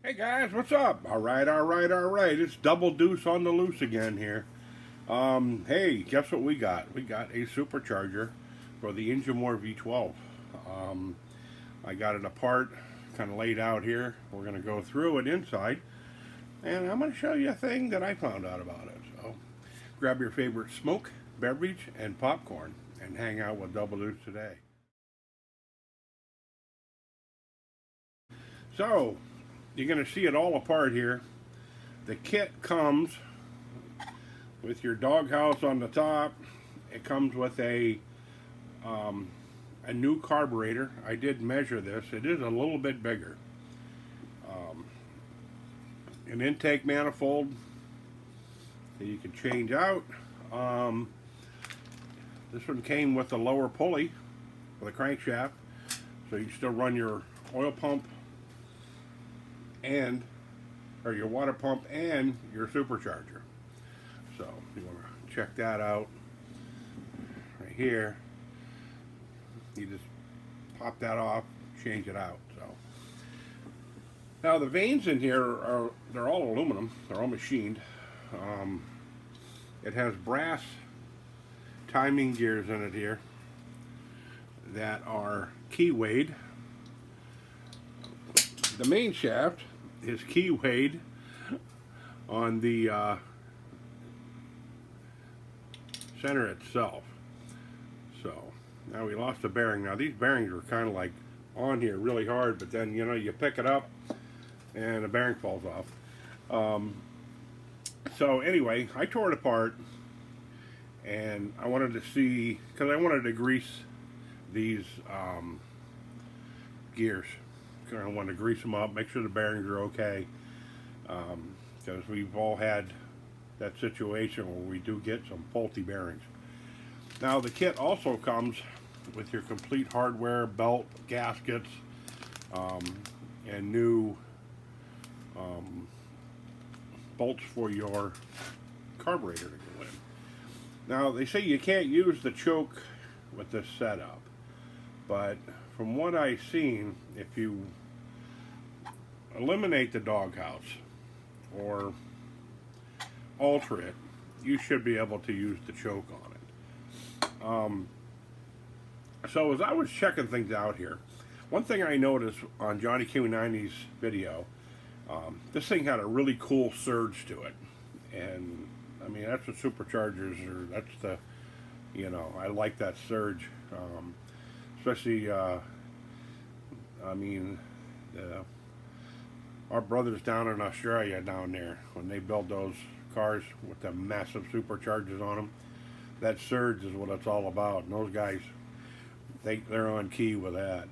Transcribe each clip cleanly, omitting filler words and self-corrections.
Hey guys, what's up? All right, all right, all right. It's Double Deuce on the loose again here. Hey, guess what we got? We got a supercharger for the Enjomore V12. Um, I got it apart, kind of laid out here. We're going to go through it inside, and I'm going to show you a thing that I found out about it. So, grab your favorite smoke, beverage, and popcorn, and hang out with Double Deuce today. So, you're going to see it all apart here. The kit comes with your doghouse on the top. It comes with um, a new carburetor. I did measure this. It is a little bit bigger. Um, an intake manifold that you can change out. Um, this one came with a lower pulley for the crankshaft, so you can still run your oil pump and or your water pump and your supercharger. So you want to check that out right here. You just pop that off, change it out. So now the vanes in here they're all aluminum. They're all machined. Um, it has brass timing gears in it here that are key weighed. The main shaft is key weighed on the center itself. So now we lost a bearing. Now these bearings are kind of like on here really hard, but then you pick it up and the bearing falls off. So anyway, I tore it apart and I wanted to see, because I wanted to grease these gears. I wanted to grease them up, make sure the bearings are okay, because we've all had that situation where we do get some faulty bearings. Now the kit also comes with your complete hardware, belt, gaskets, and new bolts for your carburetor to go in. Now they say you can't use the choke with this setup, but from what I've seen, if you eliminate the doghouse or alter it, you should be able to use the choke on it. So as I was checking things out here, one thing I noticed on Johnny Q90's video, this thing had a really cool surge to it. And I mean, that's what superchargers are. That's the, I like that surge. Especially, I mean, our brothers down in Australia down there, when they build those cars with the massive superchargers on them, that surge is what it's all about. And those guys, they're on key with that.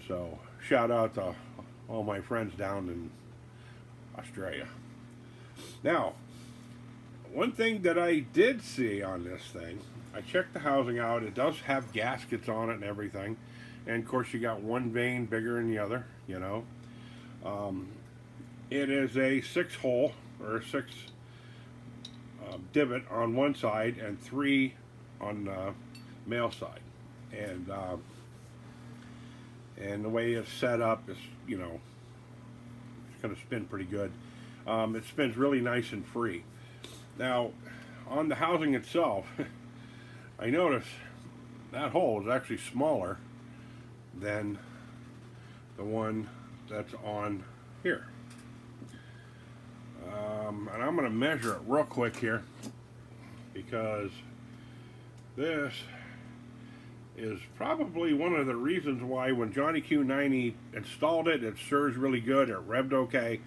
So shout out to all my friends down in Australia. Now, one thing that I did see on this thing, I checked the housing out. It does have gaskets on it and everything. And of course you got one vane bigger than the other, It is a 6-hole or a 6 divot on one side and 3 on the male side. And the way it's set up is, it's going to spin pretty good. It spins really nice and free. Now, on the housing itself, I noticed that hole is actually smaller than the one that's on here. And I'm going to measure it real quick here, because this is probably one of the reasons why when Johnny Q90 installed it, it surged really good, it revved okay.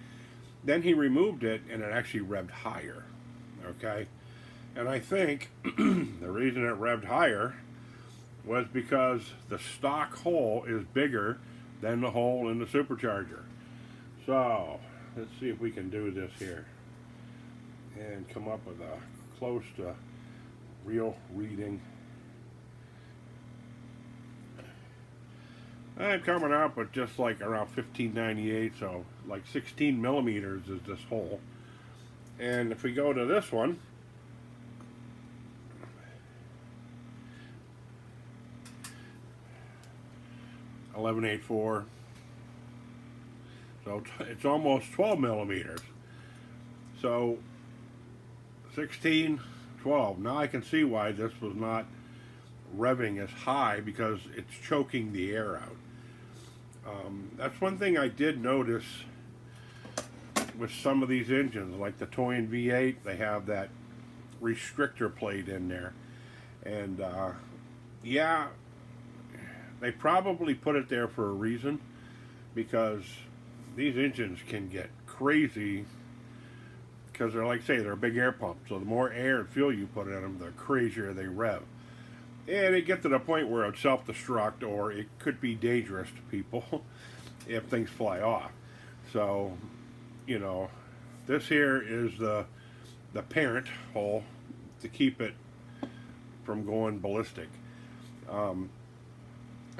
Then he removed it and it actually revved higher. Okay? And I think the reason it revved higher was because the stock hole is bigger than the hole in the supercharger. So let's see if we can do this here and come up with a close to real reading. I'm coming up with just like around 1598, so like 16 millimeters is this hole. And if we go to this one, 1184, So it's almost 12 millimeters. So 16, 12. Now I can see why this was not revving as high, because it's choking the air out. That's one thing I did notice with some of these engines, like the Toy V8. They have that restrictor plate in there, and yeah, they probably put it there for a reason, because these engines can get crazy, because they're, like say, they're a big air pump, so the more air and fuel you put in them, the crazier they rev. And it gets to the point where it's self-destruct, or it could be dangerous to people if things fly off. So, you know, this here is the parent hole to keep it from going ballistic.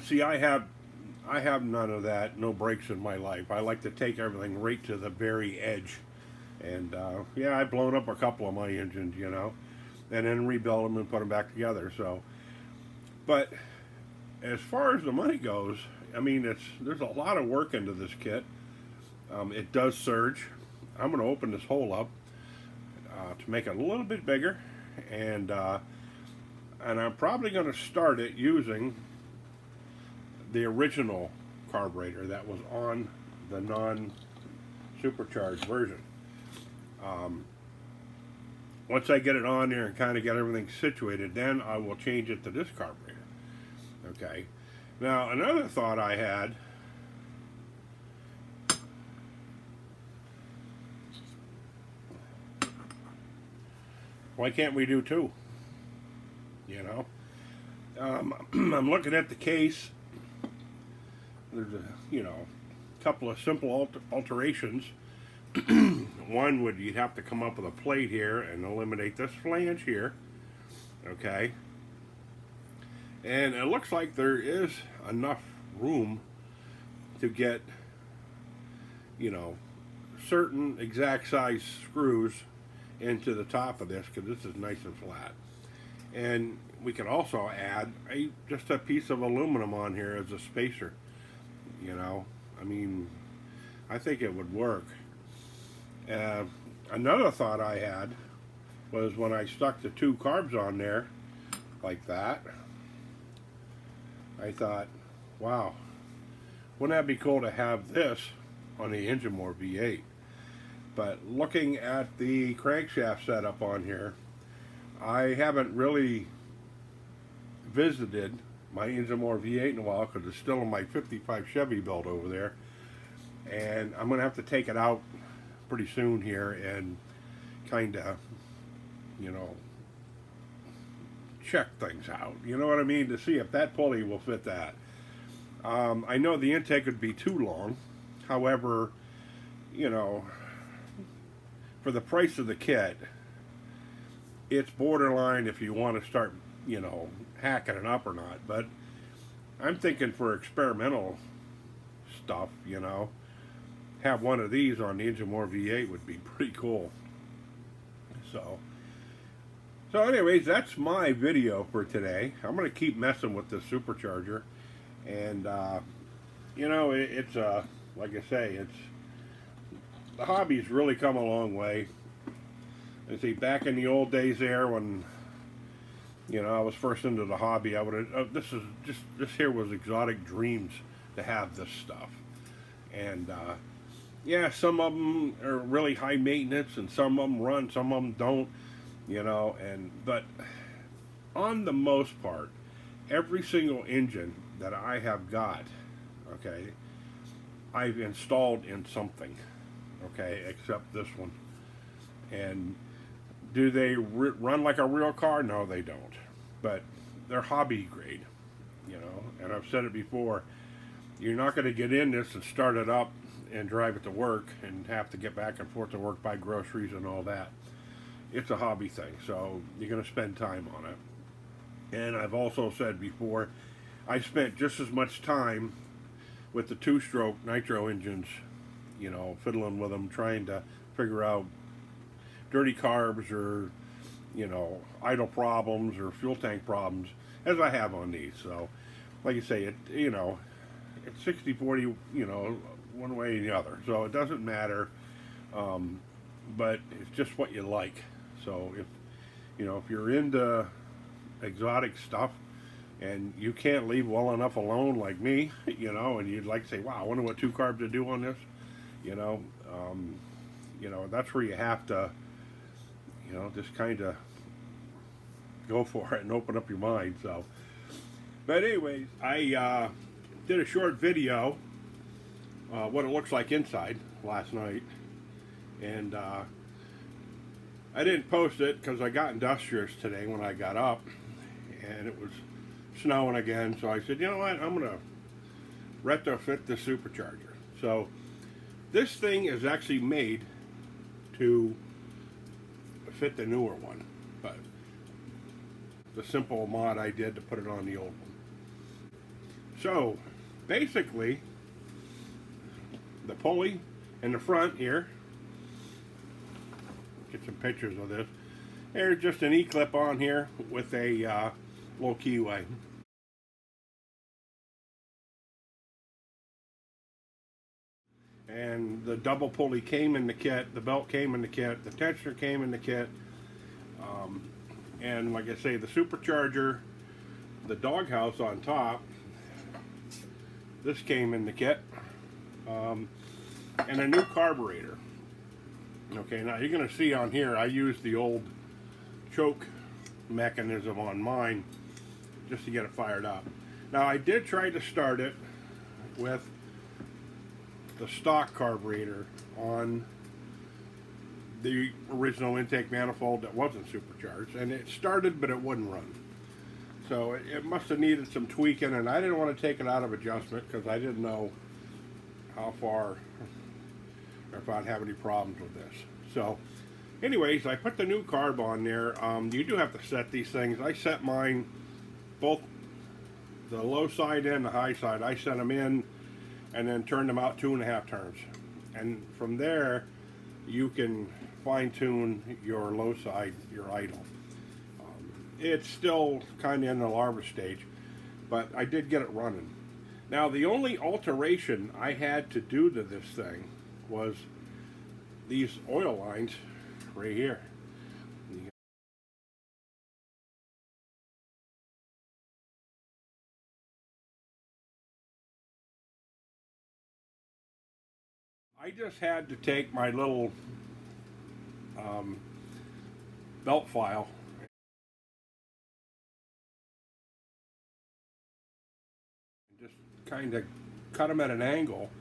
See, I have none of that, no brakes in my life. I like to take everything right to the very edge. And yeah, I've blown up a couple of my engines, you know, and then rebuild them and put them back together. So, but as far as the money goes, I mean, there's a lot of work into this kit. It does surge. I'm going to open this hole up to make it a little bit bigger, and I'm probably going to start it using the original carburetor that was on the non-supercharged version. Once I get it on there and kind of get everything situated, then I will change it to this carburetor. Okay. Now, another thought I had, why can't we do two? You know, I'm looking at the case. There's a, you know, couple of simple alterations. One would, you'd have to come up with a plate here and eliminate this flange here. Okay. And it looks like there is enough room to get, you know, certain exact size screws into the top of this, because this is nice and flat. And we could also add just a piece of aluminum on here as a spacer. You know, I mean, I think it would work. Another thought I had was when I stuck the two carbs on there like that, I thought, wow, wouldn't that be cool to have this on the Enjomore V8? But looking at the crankshaft setup on here, I haven't really visited my Enjomore V8 in a while, because it's still in my 55 Chevy build over there, and I'm going to have to take it out pretty soon here and kind of, you know, check things out, you know what I mean, to see if that pulley will fit that. I know the intake would be too long. However, you know, for the price of the kit, it's borderline if you want to start, you know, hacking it up or not. But I'm thinking for experimental stuff, you know, have one of these on the Enjomore V8 would be pretty cool. So anyways, that's my video for today. I'm going to keep messing with this supercharger. And, you know, it's, like I say, the hobby's really come a long way. You see, back in the old days there when, you know, I was first into the hobby, I would have, this here was exotic dreams to have this stuff. And, yeah, some of them are really high maintenance, and some of them run, some of them don't, you know, but on the most part, every single engine that I have got, okay, I've installed in something, okay, except this one. And do they run like a real car? No, they don't. But they're hobby grade, you know, and I've said it before, you're not going to get in this and start it up and drive it to work and have to get back and forth to work, buy groceries and all that. It's a hobby thing, so you're going to spend time on it. And I've also said before, I spent just as much time with the two-stroke nitro engines, you know, fiddling with them, trying to figure out dirty carbs or, you know, idle problems or fuel tank problems, as I have on these. So, like you say, it, you know, it's 60-40, you know, one way or the other. So it doesn't matter, but it's just what you like. So if if you're into exotic stuff and you can't leave well enough alone like me, and you'd like to say, wow, I wonder what two carbs would do on this, you know, um, that's where you have to, just kind of go for it and open up your mind. So, but anyways, I did a short video, what it looks like inside last night, and I didn't post it because I got industrious today when I got up, and it was snowing again. So I said, you know what, I'm gonna retrofit the supercharger. So this thing is actually made to fit the newer one, but the simple mod I did to put it on the old one. So basically, the pulley in the front here, get some pictures of this. There's just an E-clip on here with a little keyway. And the double pulley came in the kit, the belt came in the kit, the tensioner came in the kit, and like I say, the supercharger, the doghouse on top, this came in the kit, and a new carburetor. Okay, now you're going to see on here I used the old choke mechanism on mine just to get it fired up. Now I did try to start it with the stock carburetor on the original intake manifold that wasn't supercharged, and it started but it wouldn't run. So it must have needed some tweaking, and I didn't want to take it out of adjustment because I didn't know how far, or if I'd have any problems with this. So anyways, I put the new carb on there. You do have to set these things. I set mine, both the low side and the high side, I set them in and then turned them out 2.5 turns. And from there, you can fine tune your low side, your idle. It's still kind of in the larva stage, but I did get it running. Now, the only alteration I had to do to this thing was these oil lines right here. I just had to take my little belt file and just kind of cut them at an angle,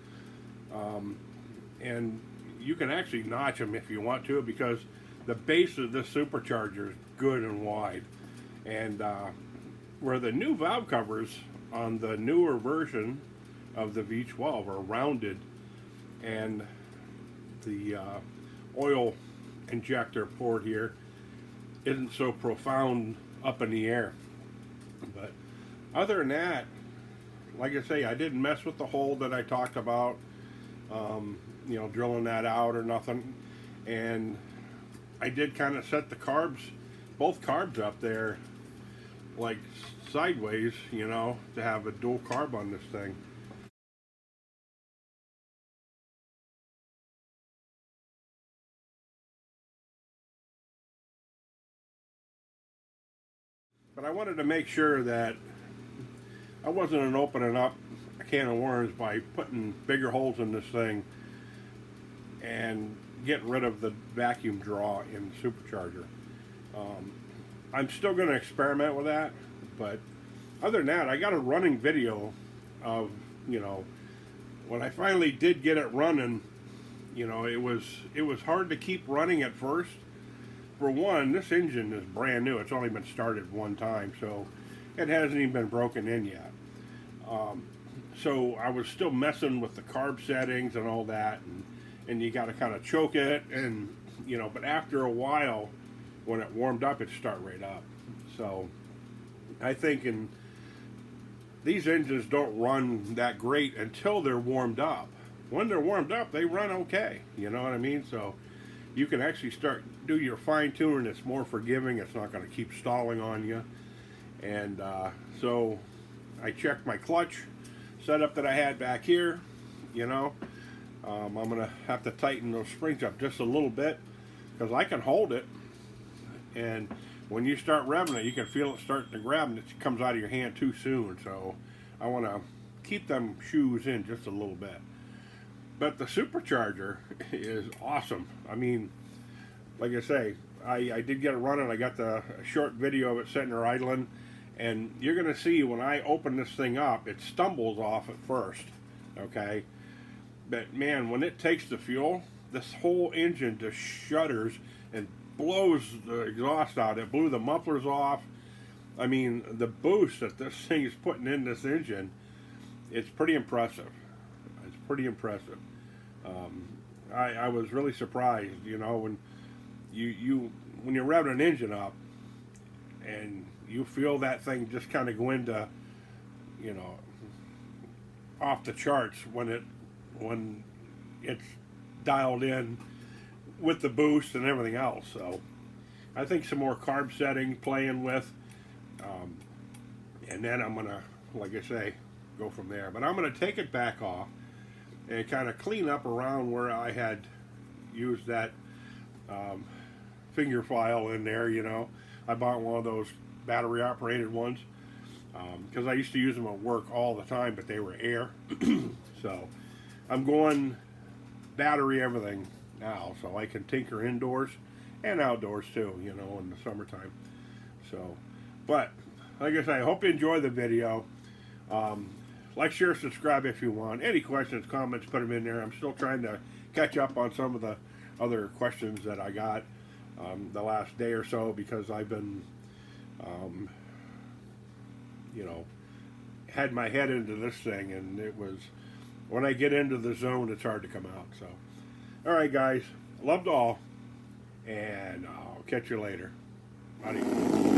and you can actually notch them if you want to, because the base of this supercharger is good and wide, and where the new valve covers on the newer version of the V12 are rounded, and the oil injector port here isn't so profound up in the air. But other than that, like I say, I didn't mess with the hole that I talked about, drilling that out or nothing. And I did kind of set the carbs, both carbs up there, like sideways, to have a dual carb on this thing. But I wanted to make sure that I wasn't opening up a can of worms by putting bigger holes in this thing and getting rid of the vacuum draw in the supercharger. I'm still going to experiment with that, but other than that, I got a running video of, when I finally did get it running. It was hard to keep running at first. For one, this engine is brand new. It's only been started one time, so it hasn't even been broken in yet. So I was still messing with the carb settings and all that, and you got to kind of choke it, and but after a while, when it warmed up, it'd start right up. So I think these engines don't run that great until they're warmed up. When they're warmed up, they run okay. You know what I mean? So you can actually do your fine tuning. It's more forgiving. It's not going to keep stalling on you. And so I checked my clutch setup that I had back here. I'm going to have to tighten those springs up just a little bit because I can hold it, and when you start revving it, you can feel it starting to grab and it comes out of your hand too soon. So I want to keep them shoes in just a little bit. But the Supercharger is awesome. I mean, like I say, I did get it running. I got the short video of it sitting there idling, and you're going to see when I open this thing up, it stumbles off at first, okay? But man, when it takes the fuel, this whole engine just shudders and blows the exhaust out. It blew the mufflers off. I mean, the boost that this thing is putting in this engine, it's pretty impressive. It's pretty impressive. I was really surprised, you know, when when you're revving an engine up and you feel that thing just kind of go into, you know, off the charts when it's dialed in with the boost and everything else. So I think some more carb setting playing with, and then I'm gonna, like I say, go from there. But I'm gonna take it back off and kind of clean up around where I had used that finger file in there. You know, I bought one of those battery operated ones because I used to use them at work all the time, but they were air. So I'm going battery everything now, so I can tinker indoors and outdoors too, you know, in the summertime. So, but like I say, I hope you enjoy the video. Like, share, subscribe if you want. Any questions, comments, put them in there. I'm still trying to catch up on some of the other questions that I got the last day or so, because I've been, you know, had my head into this thing, and it was, when I get into the zone, it's hard to come out. So, all right, guys, loved all, and I'll catch you later. Adios.